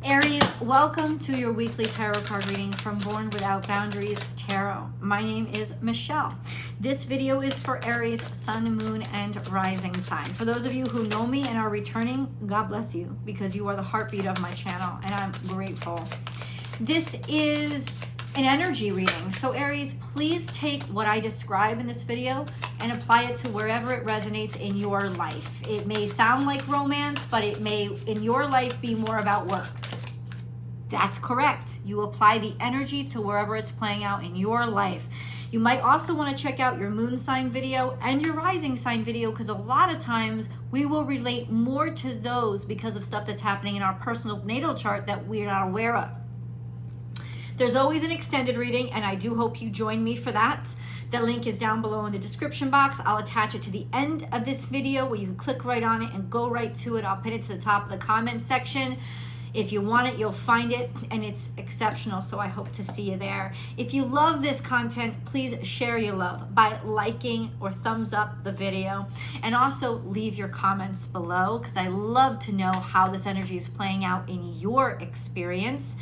Aries, welcome to your weekly tarot card reading from Born Without Boundaries Tarot. My name is Michelle. This video is for Aries, Sun, Moon, and Rising sign. For those of you who know me and are returning, God bless you, because you are the heartbeat of my channel, and I'm grateful. This is an energy reading. So Aries, please take what I describe in this video and apply it to wherever it resonates in your life. It may sound like romance, but it may, in your life, be more about work. That's correct. You apply the energy to wherever it's playing out in your life. You might also want to check out your moon sign video and your rising sign video, because a lot of times we will relate more to those because of stuff that's happening in our personal natal chart that we're not aware of. There's always an extended reading, and I do hope you join me for that. The link is down below in the description box. I'll attach it to the end of this video where you can click right on it and go right to it. I'll pin it to the top of the comment section. If you want it, you'll find it, and it's exceptional, so I hope to see you there. If you love this content, please share your love by liking or thumbs up the video, and also leave your comments below, because I love to know how this energy is playing out in your experience.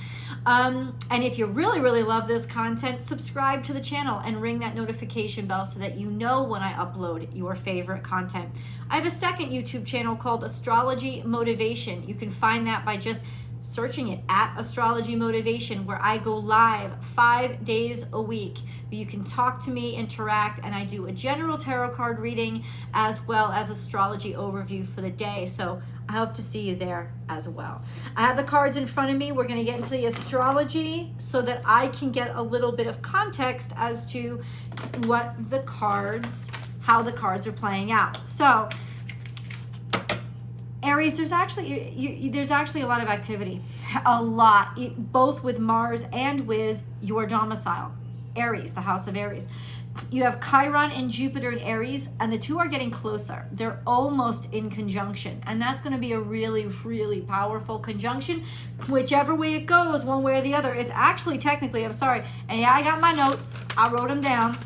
And if you really, really love this content, subscribe to the channel and ring that notification bell so that you know when I upload your favorite content. I have a second YouTube channel called Astrology Motivation. You can find that by just searching it at Astrology Motivation, where I go live 5 days a week. You can talk to me, interact, and I do a general tarot card reading as well as astrology overview for the day. So I hope to see you there as well. I have the cards in front of me. We're going to get into the astrology so that I can get a little bit of context as to what the cards, how the cards are playing out. So Aries, there's actually a lot of activity, a lot, both with Mars and with your domicile, Aries, the house of Aries. You have Chiron and Jupiter in Aries, and the two are getting closer. They're almost in conjunction, and that's going to be a really, really powerful conjunction, whichever way it goes, one way or the other. It's actually technically, I'm sorry, and yeah, I got my notes. I wrote them down.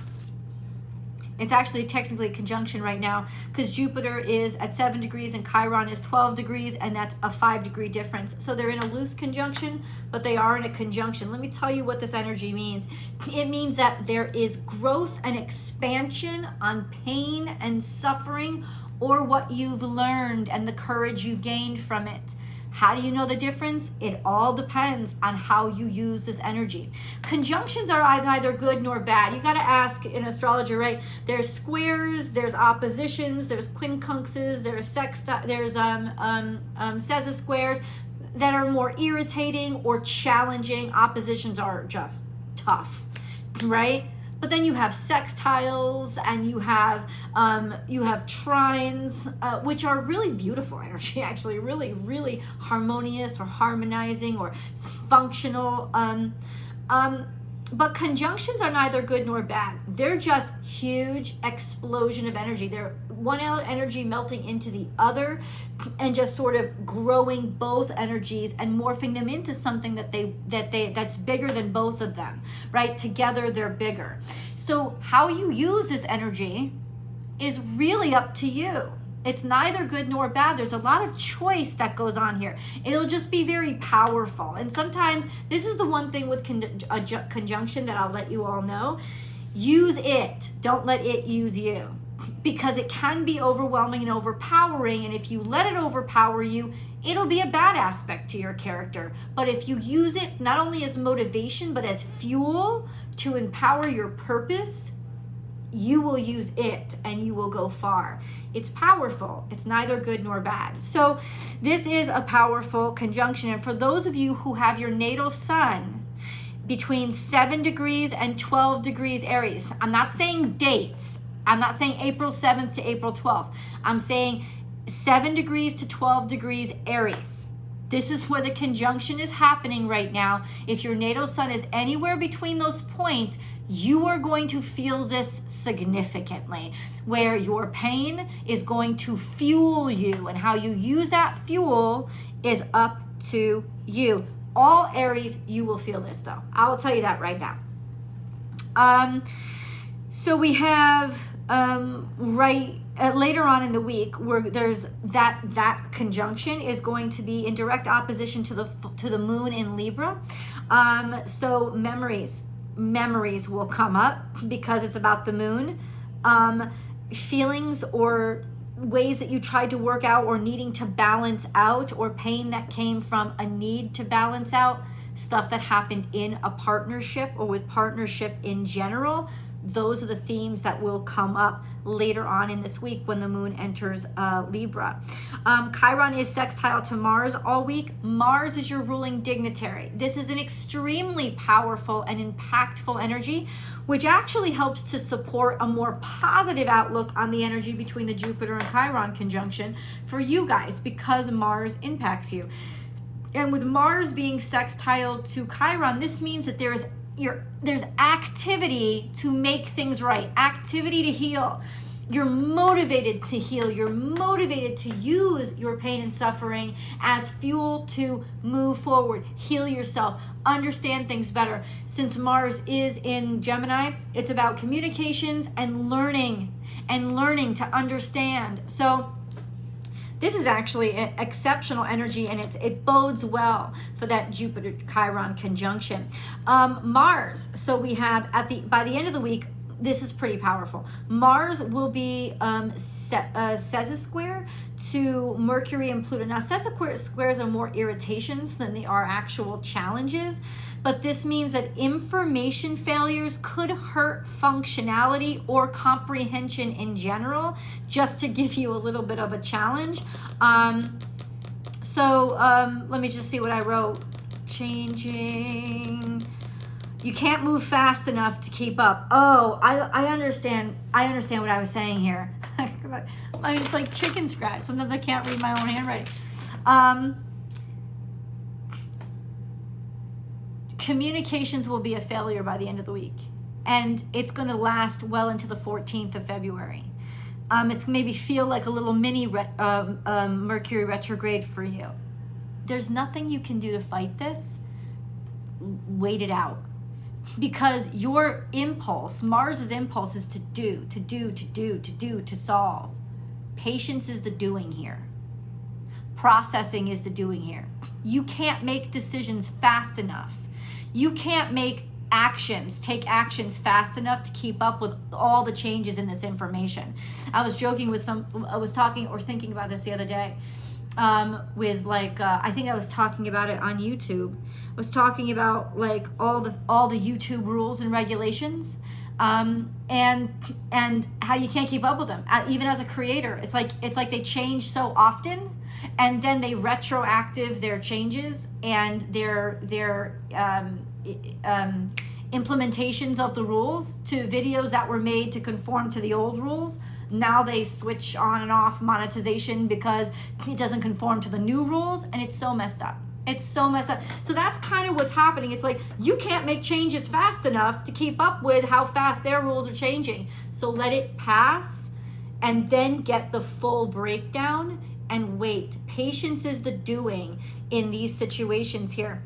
It's actually technically a conjunction right now, because Jupiter is at 7 degrees and Chiron is 12 degrees, and that's a 5-degree difference. So they're in a loose conjunction, but they are in a conjunction. Let me tell you what this energy means. It means that there is growth and expansion on pain and suffering, or what you've learned and the courage you've gained from it. How do you know the difference? It all depends on how you use this energy. Conjunctions are neither good nor bad. You got to ask in astrology, right? There's squares, there's oppositions, there's quincunxes, there's sesosquares that are more irritating or challenging. Oppositions are just tough, right? But then you have sextiles, and you have trines, which are really beautiful energy, actually, really, really harmonious or harmonizing or functional. But conjunctions are neither good nor bad. They're just huge explosion of energy. They're one energy melting into the other and just sort of growing both energies and morphing them into something that's bigger than both of them, right? Together they're bigger. So how you use this energy is really up to you. It's neither good nor bad. There's a lot of choice that goes on here. It'll just be very powerful. And sometimes, this is the one thing with conjunction that I'll let you all know. Use it. Don't let it use you. Because it can be overwhelming and overpowering. And if you let it overpower you, it'll be a bad aspect to your character. But if you use it not only as motivation, but as fuel to empower your purpose, you will use it and you will go far. It's powerful. It's neither good nor bad. So this is a powerful conjunction. And for those of you who have your natal sun between 7 degrees and 12 degrees Aries, I'm not saying dates. I'm not saying April 7th to April 12th. I'm saying 7 degrees to 12 degrees Aries. This is where the conjunction is happening right now. If your natal sun is anywhere between those points, you are going to feel this significantly, where your pain is going to fuel you, and how you use that fuel is up to you. All Aries, you will feel this though. I will tell you that right now. So we have later on in the week, where there's that conjunction is going to be in direct opposition to the moon in Libra. So memories will come up because it's about the moon. Feelings or ways that you tried to work out or needing to balance out, or pain that came from a need to balance out, stuff that happened in a partnership or with partnership in general. Those are the themes that will come up later on in this week when the moon enters Libra. Chiron is sextile to Mars all week. Mars is your ruling dignitary. This is an extremely powerful and impactful energy, which actually helps to support a more positive outlook on the energy between the Jupiter and Chiron conjunction for you guys, because Mars impacts you. And with Mars being sextile to Chiron, this means that there's activity to make things right, activity to heal. You're motivated to heal. You're motivated to use your pain and suffering as fuel to move forward, heal yourself, understand things better. Since Mars is in Gemini, it's about communications and learning to understand. So this is actually an exceptional energy, and it bodes well for that Jupiter-Chiron conjunction. Mars, so we have by the end of the week, this is pretty powerful. Mars will be sesquisquare to Mercury and Pluto. Now, sesquisquares are more irritations than they are actual challenges, but this means that information failures could hurt functionality or comprehension in general, just to give you a little bit of a challenge. Let me just see what I wrote. Changing. You can't move fast enough to keep up. Oh, I understand. I understand what I was saying here. I mean, it's like chicken scratch. Sometimes I can't read my own handwriting. Communications will be a failure by the end of the week, and it's going to last well into the 14th of February. It's maybe feel like a little mini Mercury retrograde for you. There's nothing you can do to fight this. Wait it out. Because your impulse, Mars's impulse, is to solve. Patience is the doing here. Processing is the doing here. You can't make decisions fast enough. You can't take actions fast enough to keep up with all the changes in this information. I was thinking about this the other day. I think I was talking about it on YouTube. I was talking about like all the YouTube rules and regulations, and how you can't keep up with them. Even as a creator, it's like they change so often, and then they retroactive their changes and their implementations of the rules to videos that were made to conform to the old rules. Now they switch on and off monetization because it doesn't conform to the new rules, and it's so messed up. It's so messed up. So that's kind of what's happening. It's like you can't make changes fast enough to keep up with how fast their rules are changing. So let it pass and then get the full breakdown and wait. Patience is the doing in these situations here.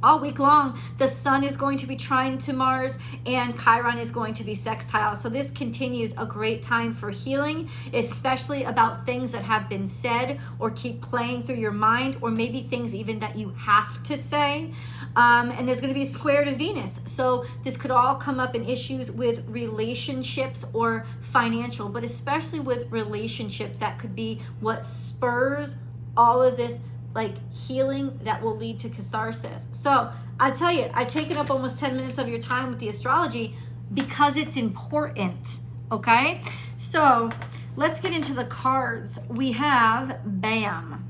All week long, the sun is going to be trine to Mars, and Chiron is going to be sextile. So this continues a great time for healing, especially about things that have been said or keep playing through your mind, or maybe things even that you have to say. And there's going to be a square to Venus. So this could all come up in issues with relationships or financial, but especially with relationships. That could be what spurs all of this like healing that will lead to catharsis. So I tell you, I've taken up almost 10 minutes of your time with the astrology because it's important, okay? So let's get into the cards. We have, bam,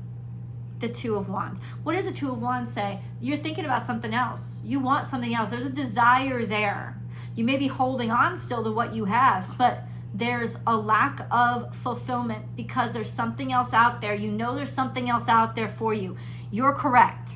the Two of Wands. What does the Two of Wands say? You're thinking about something else. You want something else. There's a desire there. You may be holding on still to what you have, but there's a lack of fulfillment because there's something else out there. You know there's something else out there for you. You're correct.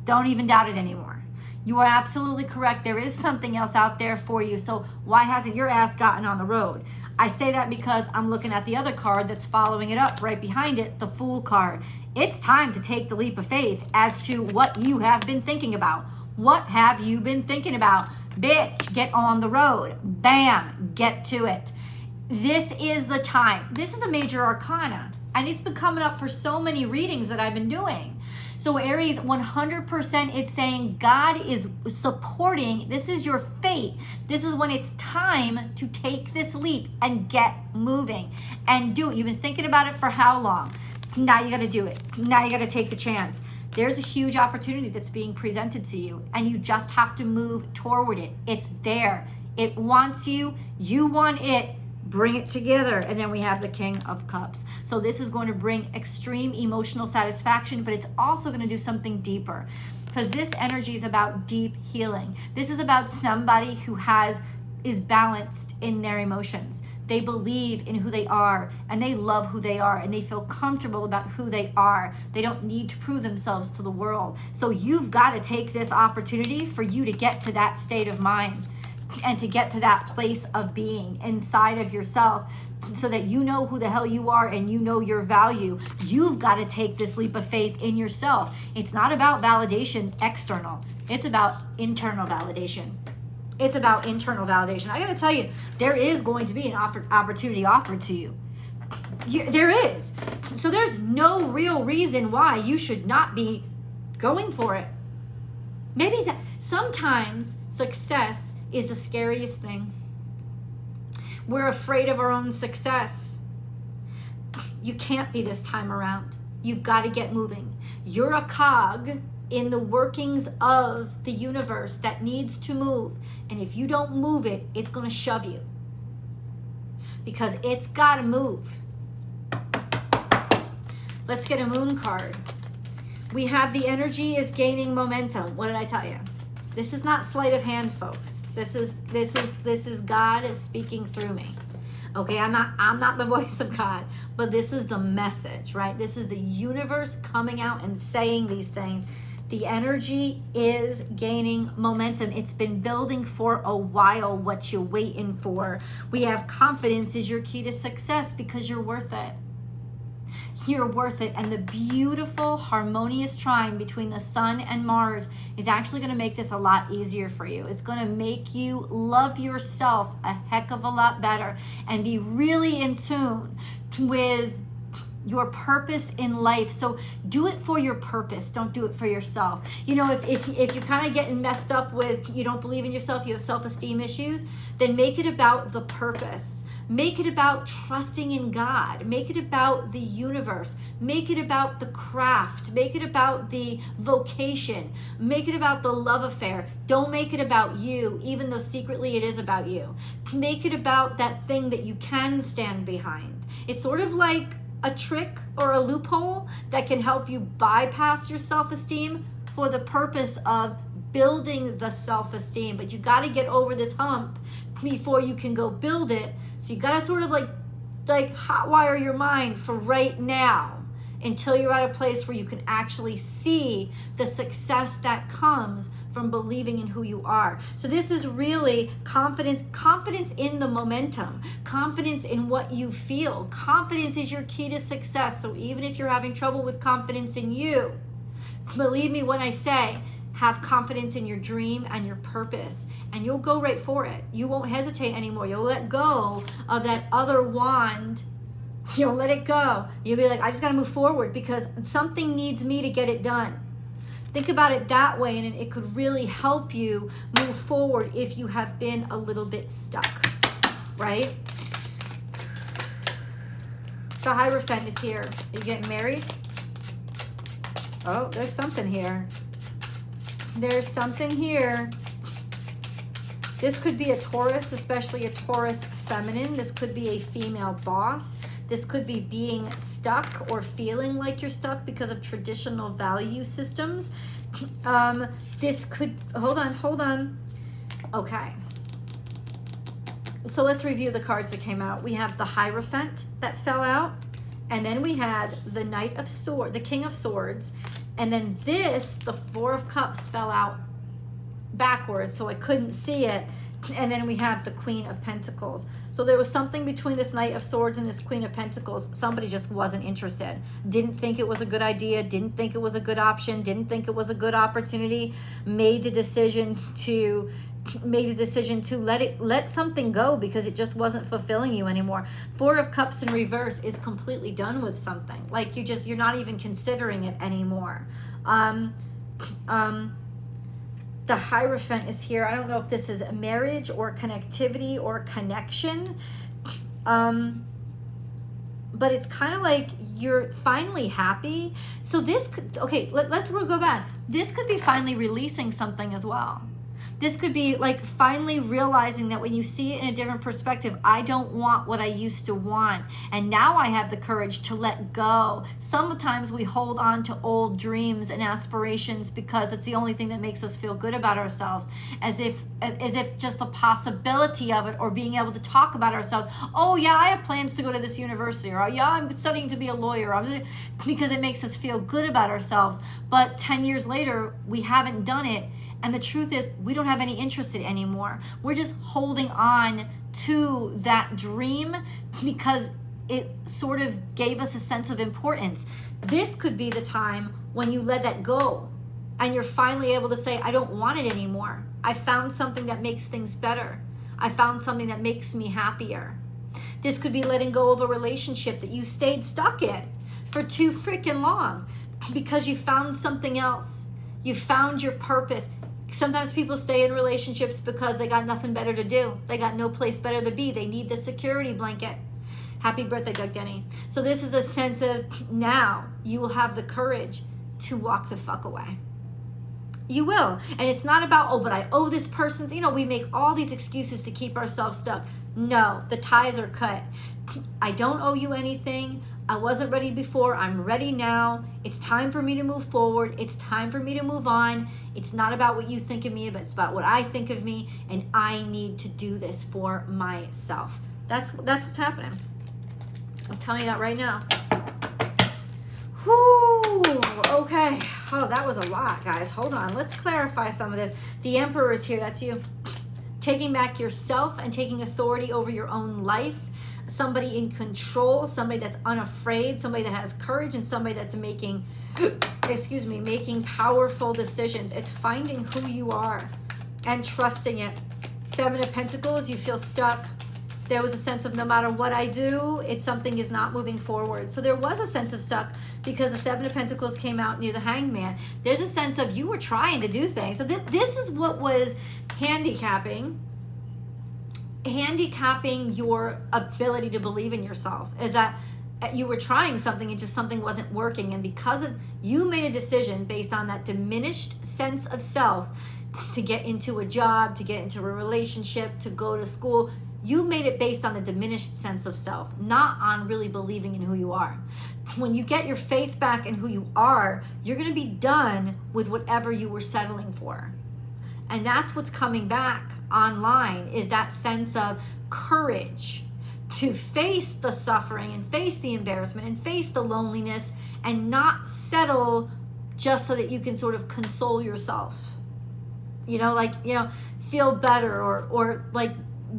Don't even doubt it anymore. You are absolutely correct. There is something else out there for you. So why hasn't your ass gotten on the road? I say that because I'm looking at the other card that's following it up right behind it, the Fool card. It's time to take the leap of faith as to what you have been thinking about. What have you been thinking about? Bitch, get on the road. Bam, get to it. This is the time. This is a major arcana, and it's been coming up for so many readings that I've been doing. So Aries, 100%, it's saying God is supporting. This is your fate. This is when it's time to take this leap and get moving and do it. You've been thinking about it for how long? Now you got to do it. Now you got to take the chance. There's a huge opportunity that's being presented to you, and you just have to move toward it. It's there. It wants you. You want it. Bring it together. And then we have the King of Cups. So this is going to bring extreme emotional satisfaction, but it's also going to do something deeper, because this energy is about deep healing. This is about somebody who is balanced in their emotions. They believe in who they are, and they love who they are, and they feel comfortable about who they are. They don't need to prove themselves to the world. So you've got to take this opportunity for you to get to that state of mind and to get to that place of being inside of yourself, so that you know who the hell you are and you know your value. You've got to take this leap of faith in yourself. It's not about validation external. It's about internal validation. It's about internal validation. I got to tell you, there is going to be an opportunity offered to you. There is. So there's no real reason why you should not be going for it. Maybe that sometimes success is the scariest thing. We're afraid of our own success. You can't be this time around. You've got to get moving. You're a cog in the workings of the universe that needs to move. And if you don't move it, it's going to shove you, because it's got to move. Let's get a moon card. We have the energy is gaining momentum. What did I tell you? This is not sleight of hand, folks. This is God speaking through me. Okay, I'm not the voice of God, but this is the message, right? This is the universe coming out and saying these things. The energy is gaining momentum. It's been building for a while. What you waiting for? We have confidence is your key to success, because you're worth it. You're worth it. And the beautiful harmonious trine between the Sun and Mars is actually going to make this a lot easier for you. It's going to make you love yourself a heck of a lot better and be really in tune with your purpose in life. So do it for your purpose. Don't do it for yourself. You know, if you're kind of getting messed up with, you don't believe in yourself, you have self-esteem issues, then make it about the purpose. Make it about trusting in God. Make it about the universe. Make it about the craft. Make it about the vocation. Make it about the love affair. Don't make it about you, even though secretly it is about you. Make it about that thing that you can stand behind. It's sort of like a trick or a loophole that can help you bypass your self-esteem for the purpose of building the self-esteem. But you got to get over this hump before you can go build it. So you got to sort of like hotwire your mind for right now until you're at a place where you can actually see the success that comes from believing in who you are. So this is really confidence in the momentum, confidence in what you feel. Confidence is your key to success. So even if you're having trouble with confidence in you, believe me when I say, have confidence in your dream and your purpose, and you'll go right for it. You won't hesitate anymore. You'll let go of that other wand. You'll let it go. You'll be like, I just got to move forward because something needs me to get it done. Think about it that way, and it could really help you move forward if you have been a little bit stuck, right? The Hierophant is here. Are you getting married? Oh, there's something here. There's something here. This could be a Taurus, especially a Taurus feminine. This could be a female boss. This could be being stuck or feeling like you're stuck because of traditional value systems. This could, hold on. Okay. So let's review the cards that came out. We have the Hierophant that fell out. And then we had the Knight of Swords, the King of Swords. And then this, the Four of Cups, fell out backwards, so I couldn't see it. And then we have the Queen of Pentacles. So there was something between this Knight of Swords and this Queen of Pentacles. Somebody just wasn't interested. Didn't think it was a good idea. Didn't think it was a good option. Didn't think it was a good opportunity. Made the decision to made a decision to let something go because it just wasn't fulfilling you anymore. Four of Cups in reverse is completely done with something. Like you're not even considering it anymore. The Hierophant is here. I don't know if this is a marriage or connectivity or connection. But it's kind of like you're finally happy. So this could, okay, let's go back. This could be finally releasing something as well. This could be like finally realizing that when you see it in a different perspective, I don't want what I used to want. And now I have the courage to let go. Sometimes we hold on to old dreams and aspirations because it's the only thing that makes us feel good about ourselves. As if just the possibility of it, or being able to talk about ourselves. Oh yeah, I have plans to go to this university, or yeah, I'm studying to be a lawyer, because it makes us feel good about ourselves. But 10 years later, we haven't done it. And the truth is, we don't have any interest in it anymore. We're just holding on to that dream because it sort of gave us a sense of importance. This could be the time when you let that go and you're finally able to say, I don't want it anymore. I found something that makes things better. I found something that makes me happier. This could be letting go of a relationship that you stayed stuck in for too freaking long because you found something else. You found your purpose. Sometimes people stay in relationships because they got nothing better to do. They got no place better to be. They need the security blanket. Happy birthday, Doug Denny. So this is a sense of now you will have the courage to walk the fuck away. You will. And it's not about, oh, but I owe this person. We make all these excuses to keep ourselves stuck. No, the ties are cut. I don't owe you anything. I wasn't ready before. I'm ready now. It's time for me to move forward. It's time for me to move on. It's not about what you think of me, but it's about what I think of me, and I need to do this for myself. That's what's happening. I'm telling you that right now. Whew, okay. Oh, that was a lot, guys. Hold on. Let's clarify some of this. The Emperor is here. That's you. Taking back yourself and taking authority over your own life. Somebody in control, somebody that's unafraid, somebody that has courage, and somebody that's making powerful decisions. It's finding who you are and trusting it. Seven of Pentacles, you feel stuck. There was a sense of no matter what I do, something is not moving forward. So there was a sense of stuck because the Seven of Pentacles came out near the Hangman. There's a sense of you were trying to do things. So this is what was handicapping your ability to believe in yourself, is that you were trying something and just something wasn't working. And because you made a decision based on that diminished sense of self to get into a job, to get into a relationship, to go to school, you made it based on the diminished sense of self, not on really believing in who you are. When you get your faith back in who you are, you're going to be done with whatever you were settling for. And that's what's coming back online, is that sense of courage to face the suffering and face the embarrassment and face the loneliness and not settle just so that you can sort of console yourself. Feel better or like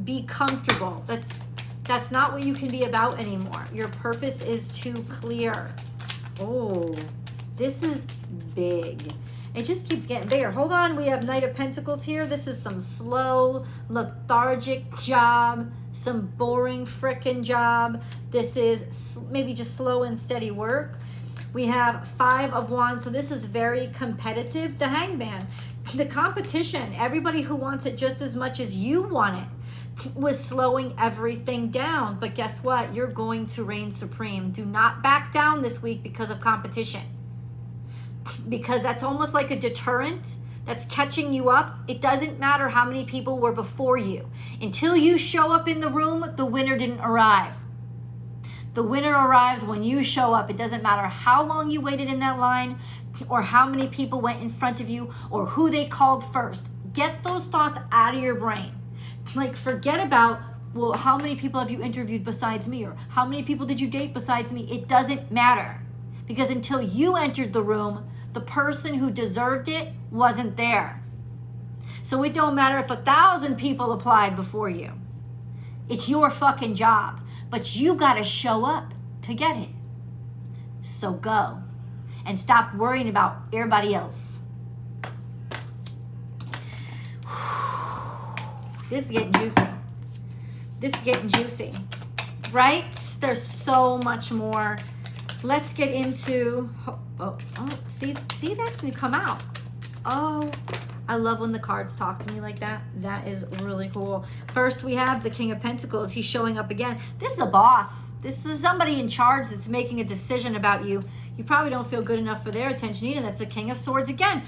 be comfortable. That's not what you can be about anymore. Your purpose is too clear. Oh, this is big. It just keeps getting bigger. Hold on, we have Knight of Pentacles here. This is some slow, lethargic job, some boring frickin' job. This is maybe just slow and steady work. We have Five of Wands, so this is very competitive. The Hangman, the competition, everybody who wants it just as much as you want it, was slowing everything down. But guess what? You're going to reign supreme. Do not back down this week because of competition. Because that's almost like a deterrent that's catching you up. It doesn't matter how many people were before you. Until you show up in the room, the winner didn't arrive. The winner arrives when you show up. It doesn't matter how long you waited in that line or how many people went in front of you or who they called first. Get those thoughts out of your brain. Like, forget about, well, how many people have you interviewed besides me, or how many people did you date besides me? It doesn't matter. Because until you entered the room, the person who deserved it wasn't there. So it don't matter if 1,000 people applied before you. It's your fucking job. But you gotta show up to get it. So go. And stop worrying about everybody else. This is getting juicy. This is getting juicy, right? There's so much more. Let's get into, see that can come out. Oh, I love when the cards talk to me like that. That is really cool. First, we have the King of Pentacles. He's showing up again. This is a boss. This is somebody in charge that's making a decision about you. You probably don't feel good enough for their attention either. That's a King of Swords again.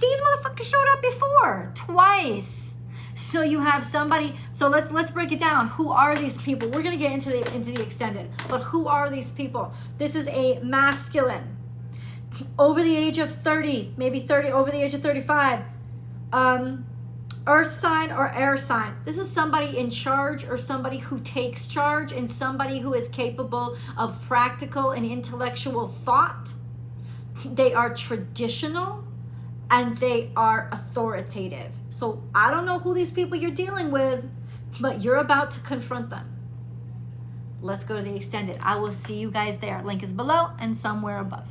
These motherfuckers showed up before, twice. So you have somebody, so let's break it down. Who are these people? We're gonna get into the extended, but who are these people? This is a masculine, over the age of 30, maybe 30, over the age of 35, earth sign or air sign. This is somebody in charge or somebody who takes charge and somebody who is capable of practical and intellectual thought. They are traditional and they are authoritative. So I don't know who these people you're dealing with, but you're about to confront them. Let's go to the extended. I will see you guys there. Link is below and somewhere above.